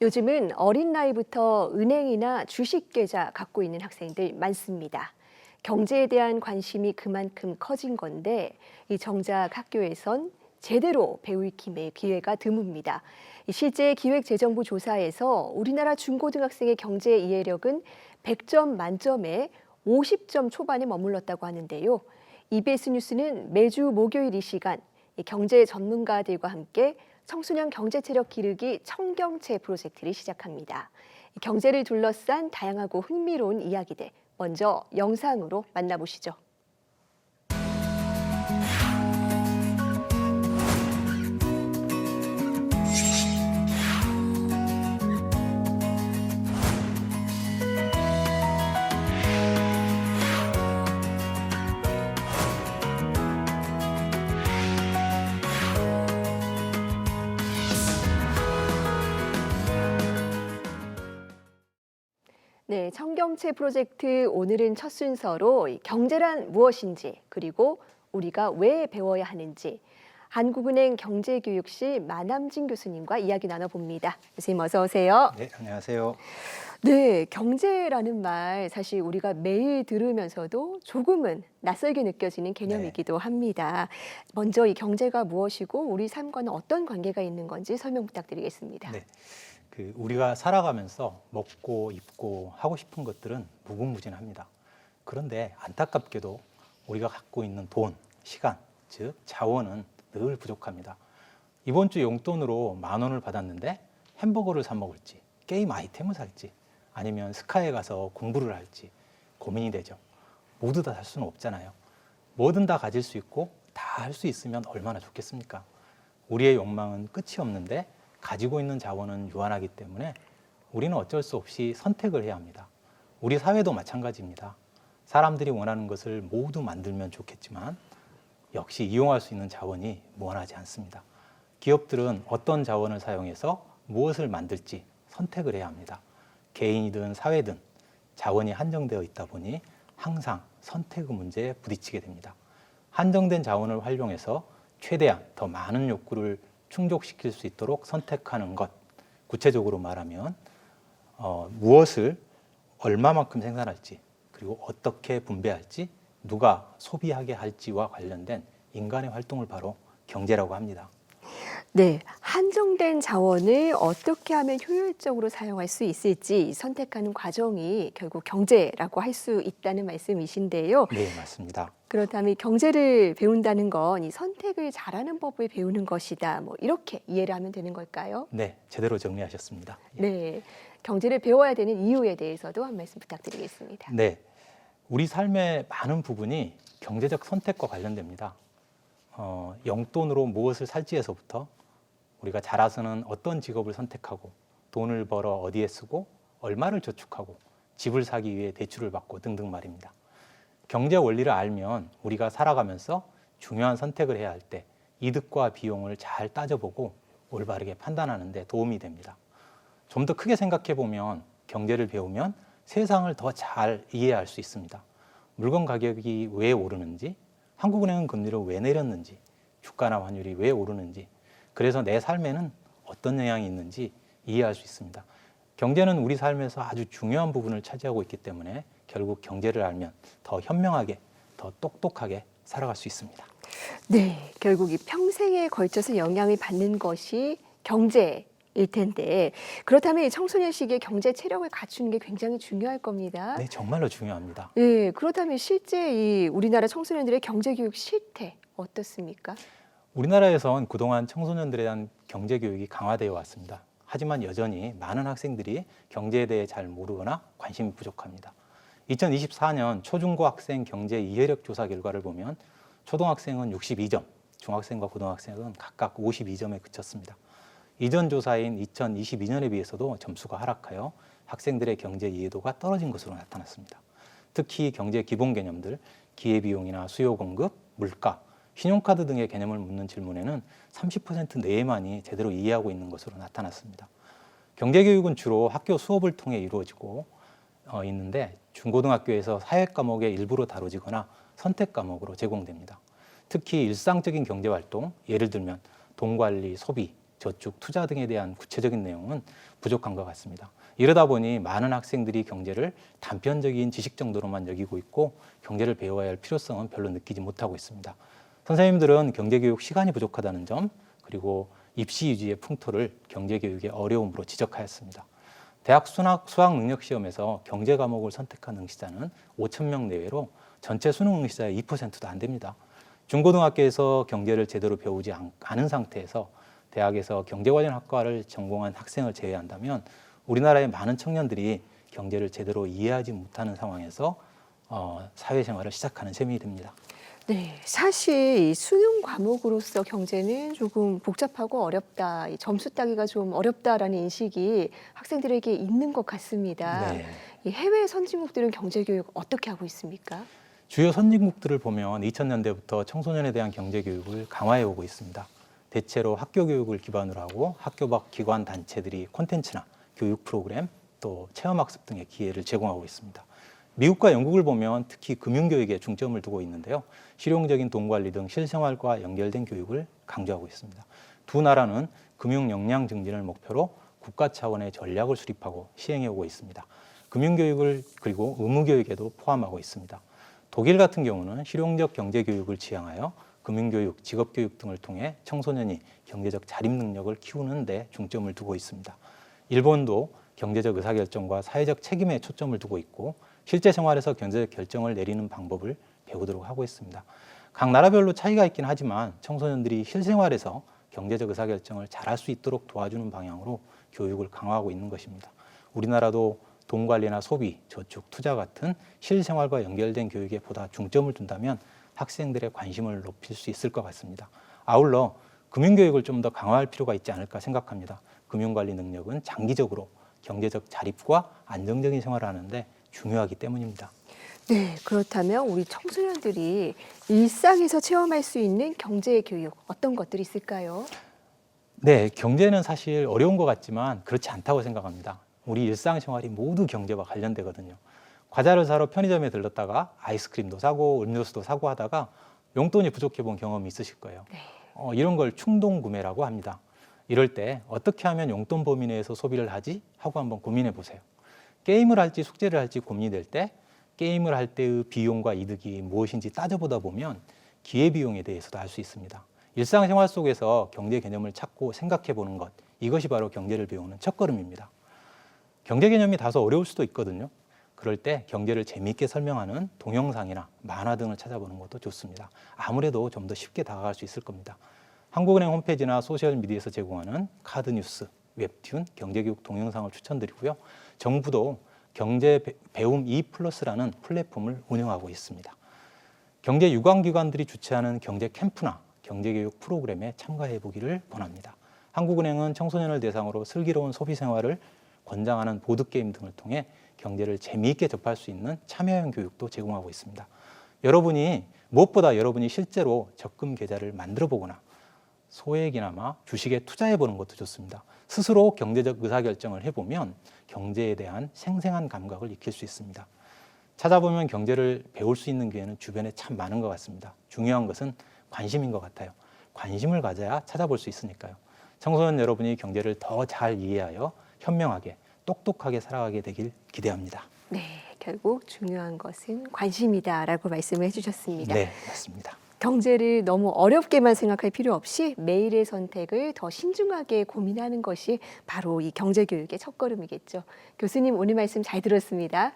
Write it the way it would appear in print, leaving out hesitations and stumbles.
요즘은 어린 나이부터 은행이나 주식 계좌 갖고 있는 학생들 많습니다. 경제에 대한 관심이 그만큼 커진 건데 이 정작 학교에선 제대로 배울 기회가 드뭅니다. 실제 기획재정부 조사에서 우리나라 중고등학생의 경제 이해력은 100점 만점에 50점 초반에 머물렀다고 하는데요. EBS 뉴스는 매주 목요일 이 시간 이 경제 전문가들과 함께 청소년 경제체력 기르기 청경채 프로젝트를 시작합니다. 경제를 둘러싼 다양하고 흥미로운 이야기들, 먼저 영상으로 만나보시죠. 네, 청경채 프로젝트 오늘은 첫 순서로 경제란 무엇인지 그리고 우리가 왜 배워야 하는지 한국은행 경제교육실 만함진 교수님과 이야기 나눠봅니다. 교수님 어서 오세요. 네, 안녕하세요. 네, 경제라는 말 사실 우리가 매일 들으면서도 조금은 낯설게 느껴지는 개념이기도 합니다. 먼저 이 경제가 무엇이고 우리 삶과는 어떤 관계가 있는 건지 설명 부탁드리겠습니다. 네, 우리가 살아가면서 먹고 입고 하고 싶은 것들은 무궁무진합니다. 그런데 안타깝게도 우리가 갖고 있는 돈, 시간, 즉 자원은 늘 부족합니다. 이번 주 용돈으로 10,000원을 받았는데 햄버거를 사 먹을지, 게임 아이템을 살지, 아니면 스카에 가서 공부를 할지 고민이 되죠. 모두 다 살 수는 없잖아요. 뭐든 다 가질 수 있고 다 할 수 있으면 얼마나 좋겠습니까? 우리의 욕망은 끝이 없는데 가지고 있는 자원은 유한하기 때문에 우리는 어쩔 수 없이 선택을 해야 합니다. 우리 사회도 마찬가지입니다. 사람들이 원하는 것을 모두 만들면 좋겠지만 역시 이용할 수 있는 자원이 무한하지 않습니다. 기업들은 어떤 자원을 사용해서 무엇을 만들지 선택을 해야 합니다. 개인이든 사회든 자원이 한정되어 있다 보니 항상 선택의 문제에 부딪히게 됩니다. 한정된 자원을 활용해서 최대한 더 많은 욕구를 충족시킬 수 있도록 선택하는 것, 구체적으로 말하면 무엇을 얼마만큼 생산할지 그리고 어떻게 분배할지 누가 소비하게 할지와 관련된 인간의 활동을 바로 경제라고 합니다. 네, 한정된 자원을 어떻게 하면 효율적으로 사용할 수 있을지 선택하는 과정이 결국 경제라고 할 수 있다는 말씀이신데요. 네, 맞습니다. 그렇다면 경제를 배운다는 건 이 선택을 잘하는 법을 배우는 것이다. 뭐 이렇게 이해를 하면 되는 걸까요? 네, 제대로 정리하셨습니다. 예. 네, 경제를 배워야 되는 이유에 대해서도 한 말씀 부탁드리겠습니다. 네, 우리 삶의 많은 부분이 경제적 선택과 관련됩니다. 용돈으로 무엇을 살지에서부터 우리가 자라서는 어떤 직업을 선택하고 돈을 벌어 어디에 쓰고 얼마를 저축하고 집을 사기 위해 대출을 받고 등등 말입니다. 경제 원리를 알면 우리가 살아가면서 중요한 선택을 해야 할 때 이득과 비용을 잘 따져보고 올바르게 판단하는 데 도움이 됩니다. 좀 더 크게 생각해 보면 경제를 배우면 세상을 더 잘 이해할 수 있습니다. 물건 가격이 왜 오르는지, 한국은행은 금리를 왜 내렸는지, 주가나 환율이 왜 오르는지, 그래서 내 삶에는 어떤 영향이 있는지 이해할 수 있습니다. 경제는 우리 삶에서 아주 중요한 부분을 차지하고 있기 때문에 결국 경제를 알면 더 현명하게, 더 똑똑하게 살아갈 수 있습니다. 네, 결국 이 평생에 걸쳐서 영향을 받는 것이 경제일 텐데 그렇다면 이 청소년 시기에 경제 체력을 갖추는 게 굉장히 중요할 겁니다. 네, 정말로 중요합니다. 네, 그렇다면 실제 이 우리나라 청소년들의 경제 교육 실태 어떻습니까? 우리나라에선 그동안 청소년들에 대한 경제 교육이 강화되어 왔습니다. 하지만 여전히 많은 학생들이 경제에 대해 잘 모르거나 관심이 부족합니다. 2024년 초중고 학생 경제 이해력 조사 결과를 보면 초등학생은 62점, 중학생과 고등학생은 각각 52점에 그쳤습니다. 이전 조사인 2022년에 비해서도 점수가 하락하여 학생들의 경제 이해도가 떨어진 것으로 나타났습니다. 특히 경제 기본 개념들, 기회비용이나 수요 공급, 물가, 신용카드 등의 개념을 묻는 질문에는 30% 내외만이 제대로 이해하고 있는 것으로 나타났습니다. 경제교육은 주로 학교 수업을 통해 이루어지고 있는데 중고등학교에서 사회 과목의 일부로 다뤄지거나 선택 과목으로 제공됩니다. 특히 일상적인 경제활동, 예를 들면 돈 관리, 소비, 저축, 투자 등에 대한 구체적인 내용은 부족한 것 같습니다. 이러다 보니 많은 학생들이 경제를 단편적인 지식 정도로만 여기고 있고 경제를 배워야 할 필요성은 별로 느끼지 못하고 있습니다. 선생님들은 경제교육 시간이 부족하다는 점, 그리고 입시 위주의 풍토를 경제교육의 어려움으로 지적하였습니다. 대학 수학 능력 시험에서 경제 과목을 선택한 응시자는 5,000명 내외로 전체 수능 응시자의 2%도 안 됩니다. 중고등학교에서 경제를 제대로 배우지 않은 상태에서 대학에서 경제 관련 학과를 전공한 학생을 제외한다면 우리나라의 많은 청년들이 경제를 제대로 이해하지 못하는 상황에서 사회생활을 시작하는 셈이 됩니다. 네, 사실 이 수능 과목으로서 경제는 조금 복잡하고 어렵다, 이 점수 따기가 좀 어렵다라는 인식이 학생들에게 있는 것 같습니다. 네. 이 해외 선진국들은 경제교육 어떻게 하고 있습니까? 주요 선진국들을 보면 2000년대부터 청소년에 대한 경제교육을 강화해 오고 있습니다. 대체로 학교 교육을 기반으로 하고 학교 밖 기관 단체들이 콘텐츠나 교육 프로그램 또 체험학습 등의 기회를 제공하고 있습니다. 미국과 영국을 보면 특히 금융교육에 중점을 두고 있는데요. 실용적인 돈 관리 등 실생활과 연결된 교육을 강조하고 있습니다. 두 나라는 금융 역량 증진을 목표로 국가 차원의 전략을 수립하고 시행해 오고 있습니다. 금융교육을 그리고 의무교육에도 포함하고 있습니다. 독일 같은 경우는 실용적 경제교육을 지향하여 금융교육, 직업교육 등을 통해 청소년이 경제적 자립 능력을 키우는 데 중점을 두고 있습니다. 일본도 경제적 의사결정과 사회적 책임에 초점을 두고 있고 실제 생활에서 경제적 결정을 내리는 방법을 배우도록 하고 있습니다. 각 나라별로 차이가 있긴 하지만 청소년들이 실생활에서 경제적 의사결정을 잘할 수 있도록 도와주는 방향으로 교육을 강화하고 있는 것입니다. 우리나라도 돈 관리나 소비, 저축, 투자 같은 실생활과 연결된 교육에 보다 중점을 둔다면 학생들의 관심을 높일 수 있을 것 같습니다. 아울러 금융교육을 좀 더 강화할 필요가 있지 않을까 생각합니다. 금융관리 능력은 장기적으로 경제적 자립과 안정적인 생활을 하는데 중요하기 때문입니다. 네, 그렇다면 우리 청소년들이 일상에서 체험할 수 있는 경제교육 어떤 것들이 있을까요? 네, 경제는 사실 어려운 것 같지만 그렇지 않다고 생각합니다. 우리 일상생활이 모두 경제와 관련되거든요. 과자를 사러 편의점에 들렀다가 아이스크림도 사고 음료수도 사고 하다가 용돈이 부족해 본 경험이 있으실 거예요. 네. 이런 걸 충동구매라고 합니다. 이럴 때 어떻게 하면 용돈 범위 내에서 소비를 하지? 하고 한번 고민해 보세요. 게임을 할지 숙제를 할지 고민이 될 때 게임을 할 때의 비용과 이득이 무엇인지 따져보다 보면 기회비용에 대해서도 알 수 있습니다. 일상생활 속에서 경제 개념을 찾고 생각해 보는 것, 이것이 바로 경제를 배우는 첫걸음입니다. 경제 개념이 다소 어려울 수도 있거든요. 그럴 때 경제를 재미있게 설명하는 동영상이나 만화 등을 찾아보는 것도 좋습니다. 아무래도 좀 더 쉽게 다가갈 수 있을 겁니다. 한국은행 홈페이지나 소셜미디어에서 제공하는 카드뉴스, 웹툰, 경제교육 동영상을 추천드리고요. 정부도 경제 배움 E+라는 플랫폼을 운영하고 있습니다. 경제 유관기관들이 주최하는 경제 캠프나 경제교육 프로그램에 참가해 보기를 권합니다. 한국은행은 청소년을 대상으로 슬기로운 소비 생활을 권장하는 보드게임 등을 통해 경제를 재미있게 접할 수 있는 참여형 교육도 제공하고 있습니다. 무엇보다 여러분이 실제로 적금 계좌를 만들어 보거나 소액이나마 주식에 투자해 보는 것도 좋습니다. 스스로 경제적 의사결정을 해보면 경제에 대한 생생한 감각을 익힐 수 있습니다. 찾아보면 경제를 배울 수 있는 기회는 주변에 참 많은 것 같습니다. 중요한 것은 관심인 것 같아요. 관심을 가져야 찾아볼 수 있으니까요. 청소년 여러분이 경제를 더 잘 이해하여 현명하게 똑똑하게 살아가게 되길 기대합니다. 네, 결국 중요한 것은 관심이다라고 말씀을 해주셨습니다. 네, 맞습니다. 경제를 너무 어렵게만 생각할 필요 없이 매일의 선택을 더 신중하게 고민하는 것이 바로 이 경제교육의 첫걸음이겠죠. 교수님 오늘 말씀 잘 들었습니다.